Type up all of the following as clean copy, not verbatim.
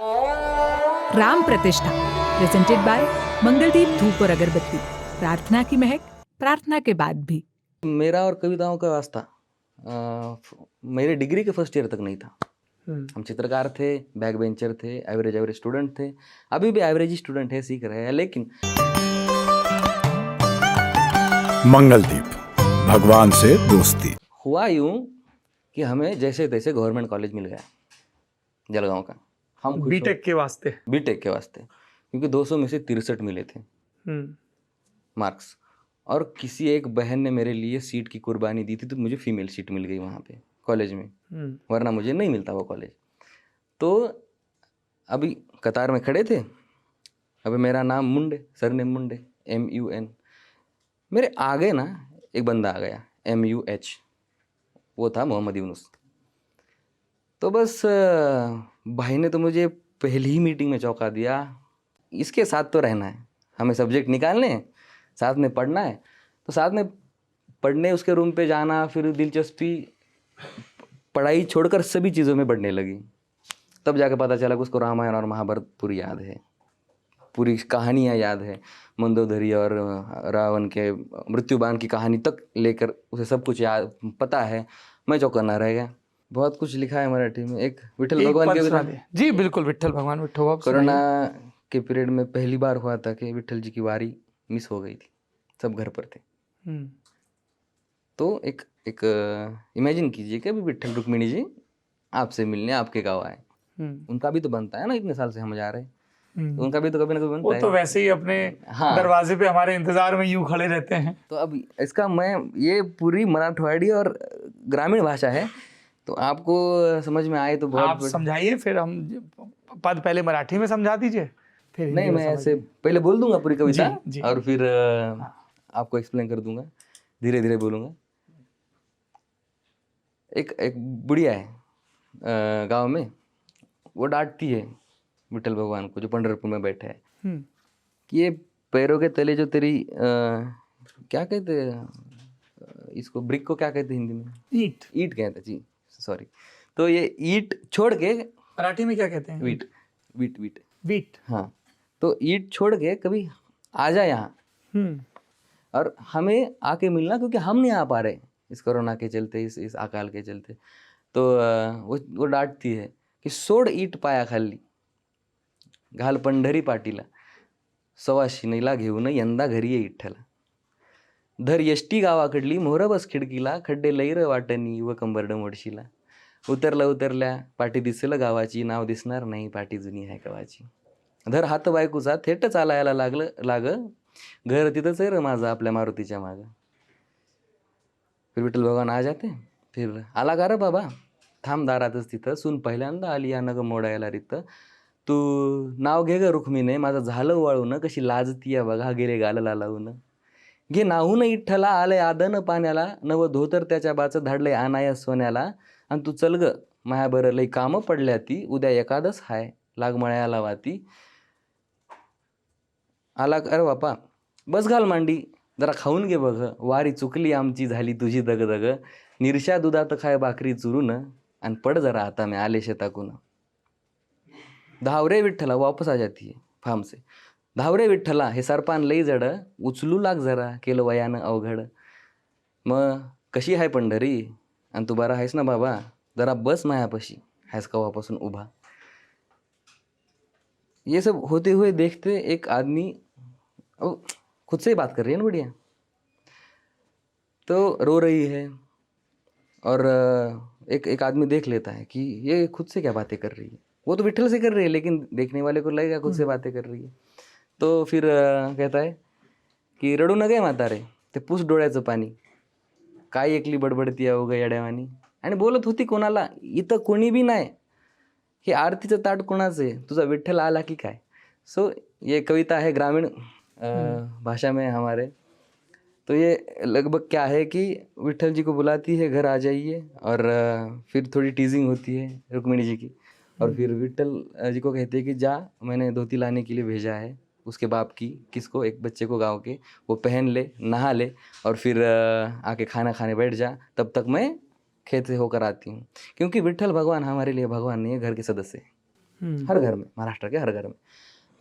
राम प्रतिष्ठा presented by Mangaldeep धूप और अगरबत्ती। प्रार्थना की महक प्रार्थना के बाद भी। मेरा और कविताओं का वास्ता मेरे डिग्री के फर्स्ट ईयर तक नहीं था। हम चित्रकार थे, बैक बेंचर थे, एवरेज स्टूडेंट थे। अभी भी एवरेज स्टूडेंट है, सीख रहे हैं। लेकिन मंगलदीप, भगवान से दोस्ती। हुआ यूं कि हमें जैसे तैसे गवर्नमेंट कॉलेज मिल गया जलगांव का। हम बीटेक के वास्ते क्योंकि 200 में से 63 मिले थे मार्क्स। और किसी एक बहन ने मेरे लिए सीट की कुर्बानी दी थी, तो मुझे फीमेल सीट मिल गई वहाँ पे कॉलेज में, वरना मुझे नहीं मिलता वो कॉलेज। तो अभी कतार में खड़े थे। अभी मेरा नाम मुंडे, सरनेम मुंडे, MUN। मेरे आगे ना एक बंदा आ गया, MUH। वो था मोहम्मद यूनुस। तो बस भाई ने तो मुझे पहली ही मीटिंग में चौंका दिया। इसके साथ तो रहना है, हमें सब्जेक्ट निकालने हैं, साथ में पढ़ना है। तो साथ में पढ़ने उसके रूम पे जाना, फिर दिलचस्पी पढ़ाई छोड़कर सभी चीज़ों में बढ़ने लगी। तब जाके पता चला कि उसको रामायण और महाभारत पूरी याद है, पूरी कहानियाँ याद है। मंदोदरी और रावण के मृत्युबाण की कहानी तक लेकर उसे सब कुछ याद पता है। मैं चौकन्ना रह गया। बहुत कुछ लिखा है मराठी में। एक विठल भगवान के, जी बिल्कुल, विठल भगवान विठोबा। कोरोना के पीरियड में पहली बार हुआ था कि विठल जी की वारी मिस हो गई थी, सब घर पर थे। तो एक इमेजिन कीजिए कि अभी विठल रुक्मिणी जी आपसे मिलने आपके गाँव आए। उनका भी तो बनता है ना, इतने साल से हम जा रहे हैं, तो उनका भी तो कभी ना कभी बनता है। वो तो वैसे ही अपने दरवाजे पे हमारे इंतजार में यूं खड़े रहते हैं। तो अब इसका ये पूरी मराठवाड़ी और ग्रामीण भाषा है, तो आपको समझ में आए तो बहुत। आप समझाइए, फिर हम पद पहले मराठी में समझा दीजिए, फिर नहीं, मैं ऐसे पहले बोल दूंगा पूरी कविता जी। और फिर आपको एक्सप्लेन कर दूंगा, धीरे धीरे बोलूंगा। एक बुढ़िया है गांव में, वो डांटती है विठल भगवान को, जो पंढरपुर में बैठा है, कि ये पैरों के तले जो तेरी क्या कहते हैं इसको, ब्रिक को क्या कहते हैं हिंदी में? ईट कहते हैं जी, सॉरी। तो ये ईट छोड़ के, मराठी में क्या कहते हैं? वीट। हाँ, तो ईट छोड़ के कभी आ जा यहाँ और हमें आके मिलना, क्योंकि हम नहीं आ पा रहे इस कोरोना के चलते, इस अकाल के चलते। तो वो डांटती है की सोड ईट पाया खाली, घाल पंढरी पाटीला, सवाशिणीला घेऊन यंदा घरी ये इठ्ठला, धर यष्टी गावाकडली, मोहर बस खिडकीला, खड्डे लैर वाटणी व कंबरड मोडशीला, उतरल्या पाठी दिसेल गावाची, नाव दिसणार नाही पाठी जुनी आहे कवाची, धर हात बायकोचा थेट चालायला लाग, घर तिथंच आहे र माझं आपल्या मारुतीच्या मागं। फिर विठ्ठल भगवान आ जाते। फिर आला का रे बाबा, थांब दारातच तिथं, सून पहिल्यांदा आली या नग मोडायला रित, तू नाव घे ग रुक्मिणे, माझं झालं वाळून, कशी लाजती या बघा गेले गालला लावून, घे नाहून इठ्ठला आलंय आदन पाण्याला, नव धोतर त्याच्या बाच धाडलंय आनाया सोन्याला, आणि तू चल ग माया बरं लई कामं पडल्या ती, उद्या एकादस हाय लाग मळ्याला वाती, आला अरे बापा बस घाल मांडी, जरा खाऊन घे बघ, वारी चुकली आमची झाली तुझी दगदग, निरशा दुधात खाय भाकरी चुरून, आणि पड जरा आता मी आले शेताकून, धावरे विठ्ठला वापस आ जाती है फार्म से, धावरे विठ्ठला हे सरपान लई जड, उचलू लाग जरा केलं वयानं अवघड, मग कशी आहे पंढरी, आणि तू बरा आहेस ना बाबा, जरा बस मायापाशी, हैस कवापासून उभा। ये सब होते हुए देखते एक आदमी खुद से ही बात कर रही है ना बढ़िया, तो रो रही है, और एक आदमी देख लेता है कि ये खुद से क्या बातें कर रही है। वो तो विठ्ठल से कर रही है, लेकिन देखने वाले को लगेगा खुद से बातें कर रही है। तो फिर कहता है की रडू न गे म्हातारे, ते पुस डोळ्याचं पाणी, काय एकली बडबडती अवघ येड्यावानी, आणि बोलत होती कोणाला, इथं कोणी भी नाही, हे आरतीचं ताट कोणाचं आहे, तुझा विठ्ठल आला की काय। सो ये कविता है ग्रामीण भाषा में हमारे। तो ये लगभग क्या है कि विठ्ठल जी को बुलाती है, घर आ जाइए, और फिर थोड़ी टीजिंग होती है रुक्मिणी जी की, और फिर विठ्ठल जी को कहते हैं कि जा, मैंने धोती लाने के लिए भेजा है उसके बाप की, किसको, एक बच्चे को गांव के, वो पहन ले, नहा ले, और फिर आके खाना खाने बैठ जा, तब तक मैं खेत से होकर आती हूँ। क्योंकि विठ्ठल भगवान हमारे लिए भगवान नहीं है, घर के सदस्य हैं। हर घर में, महाराष्ट्र के हर घर में।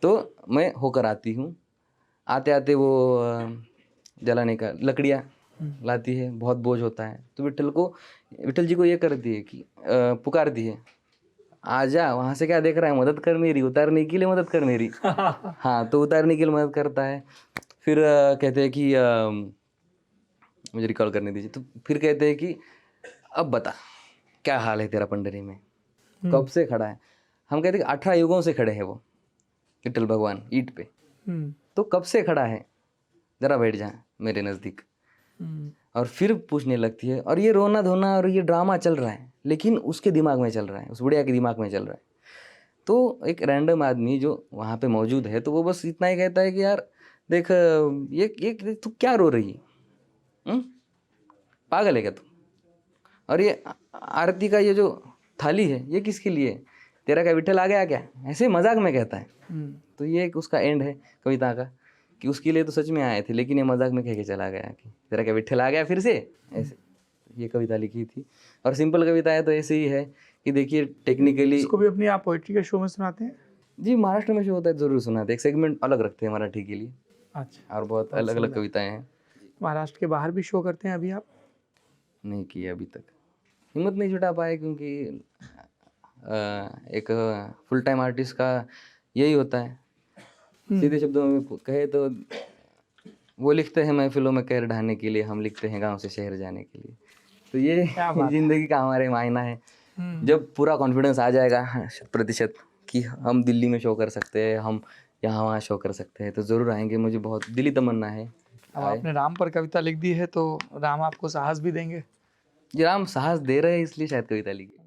तो मैं होकर आती हूँ, आते आते वो जलाने का लकड़ियाँ लाती है, बहुत बोझ होता है। तो विट्ठल जी को ये करती है कि पुकारती है, आजा, वहाँ से क्या देख रहा है, मदद कर मेरी, उतारने के लिए मदद कर मेरी। हाँ, तो उतारने के लिए मदद करता है। फिर कहते हैं कि मुझे रिकॉल करने दीजिए। तो फिर कहते हैं कि अब बता क्या हाल है तेरा पंडरी में, कब से खड़ा है। हम कहते हैं कि 18 युगों से खड़े हैं वो विट्ठल भगवान ईंट पे। तो कब से खड़ा है, जरा बैठ जा मेरे नज़दीक। और फिर पूछने लगती है, और ये रोना धोना और ये ड्रामा चल रहा है, लेकिन उसके दिमाग में चल रहा है, उस बुढ़िया के दिमाग में चल रहा है। तो एक रैंडम आदमी जो वहाँ पे मौजूद है, तो वो बस इतना ही कहता है कि यार देख, ये तू क्या रो रही है, पागल है क्या तू? और ये आरती का ये जो थाली है, ये किसके लिए है? तेरा क्या विट्ठल आ गया क्या? ऐसे मजाक में कहता है। तो ये एक उसका एंड है कविता का, कि उसके लिए तो सच में आए थे, लेकिन ये मजाक में कह के चला गया कि तेरा क्या विट्ठल आ गया फिर से, ऐसे। ये कविता लिखी थी। और सिंपल कविता है तो ऐसे ही है कि देखिए टेक्निकली। इसको भी अपनी आप पोइट्री के शो में सुनाते हैं? जी, महाराष्ट्र में शो होता है जरूर सुनाते हैं, एक सेगमेंट अलग रखते हैं मराठी के लिए। अच्छा, और बहुत अलग अलग कविताएं हैं। महाराष्ट्र के बाहर भी शो करते हैं अभी आप? नहीं किए अभी तक, हिम्मत नहीं जुटा पाए, क्योंकि एक फुल टाइम आर्टिस्ट का यही होता है। सीधे शब्दों में कहे तो वो लिखते हैं महफिलों में कहर ढाने के लिए, हम लिखते हैं गांव से शहर जाने के लिए। तो ये जिंदगी का हमारे मायना है। जब पूरा कॉन्फिडेंस आ जाएगा 100% कि हम दिल्ली में शो कर सकते हैं, हम यहाँ वहाँ शो कर सकते हैं, तो ज़रूर आएंगे। मुझे बहुत दिली तमन्ना है। अब आपने राम पर कविता लिख दी है तो राम आपको साहस भी देंगे? जी, राम साहस दे रहे हैं, इसलिए शायद कविता लिखी।